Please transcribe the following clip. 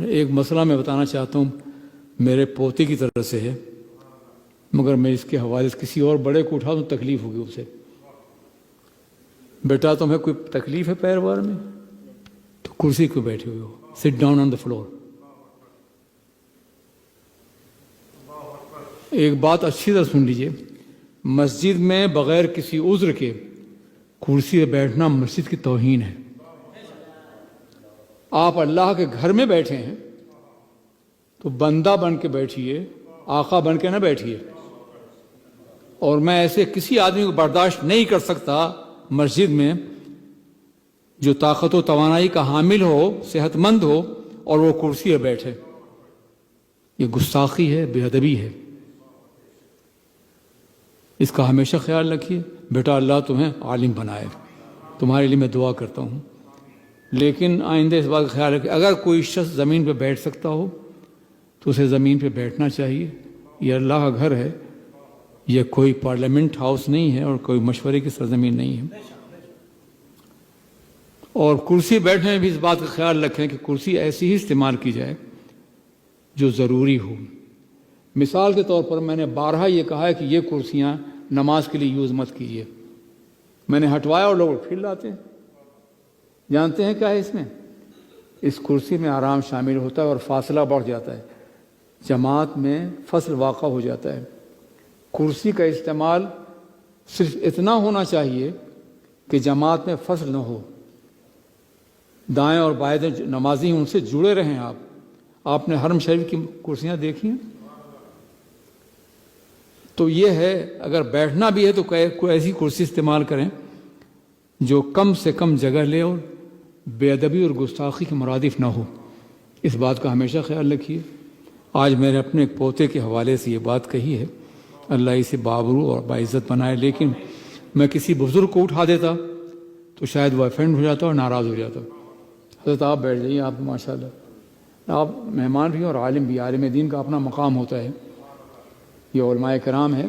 ایک مسئلہ میں بتانا چاہتا ہوں، میرے پوتے کی طرف سے ہے، مگر میں اس کے حوالے سے کسی اور بڑے کو اٹھا دوں تکلیف ہوگی اسے۔ بیٹا تمہیں کوئی تکلیف ہے پیر وار میں؟ تو کرسی کو بیٹھے ہوئے ہو، sit down on the floor. ایک بات اچھی طرح سن لیجئے، مسجد میں بغیر کسی عذر کے کرسی پہ بیٹھنا مسجد کی توہین ہے۔ آپ اللہ کے گھر میں بیٹھے ہیں تو بندہ بن کے بیٹھیے، آقا بن کے نہ بیٹھیے۔ اور میں ایسے کسی آدمی کو برداشت نہیں کر سکتا مسجد میں جو طاقت و توانائی کا حامل ہو، صحت مند ہو، اور وہ کرسی پہ بیٹھے۔ یہ گستاخی ہے، بے ادبی ہے۔ اس کا ہمیشہ خیال رکھیے۔ بیٹا اللہ تمہیں عالم بنائے، تمہارے لیے میں دعا کرتا ہوں، لیکن آئندہ اس بات کا خیال رکھیں اگر کوئی شخص زمین پہ بیٹھ سکتا ہو تو اسے زمین پہ بیٹھنا چاہیے۔ یہ اللہ کا گھر ہے، یہ کوئی پارلیمنٹ ہاؤس نہیں ہے اور کوئی مشورے کی سرزمین نہیں ہے۔ اور کرسی بیٹھنے میں بھی اس بات کا خیال رکھیں کہ کرسی ایسی ہی استعمال کی جائے جو ضروری ہو۔ مثال کے طور پر میں نے بارہا یہ کہا ہے کہ یہ کرسیاں نماز کے لیے یوز مت کیجیے، میں نے ہٹوایا اور لوگ پھر لاتے ہیں۔ جانتے ہیں کیا ہے اس میں؟ اس کرسی میں آرام شامل ہوتا ہے اور فاصلہ بڑھ جاتا ہے، جماعت میں فصل واقع ہو جاتا ہے۔ کرسی کا استعمال صرف اتنا ہونا چاہیے کہ جماعت میں فصل نہ ہو، دائیں اور بائیں نمازی ہیں ان سے جڑے رہیں۔ آپ نے حرم شریف کی کرسیاں دیکھی ہیں؟ تو یہ ہے، اگر بیٹھنا بھی ہے تو کوئی ایسی کرسی استعمال کریں جو کم سے کم جگہ لے اور بے ادبی اور گستاخی کے مرادف نہ ہو۔ اس بات کا ہمیشہ خیال رکھیے۔ آج میں نے اپنے ایک پوتے کے حوالے سے یہ بات کہی ہے، اللہ اسے بابرو اور باعزت بنائے، لیکن میں کسی بزرگ کو اٹھا دیتا تو شاید وہ افینڈ ہو جاتا اور ناراض ہو جاتا۔ حضرت آپ بیٹھ جائیے، آپ ماشاءاللہ آپ مہمان بھی اور عالم بھی، عالم دین کا اپنا مقام ہوتا ہے، یہ علماء کرام ہے۔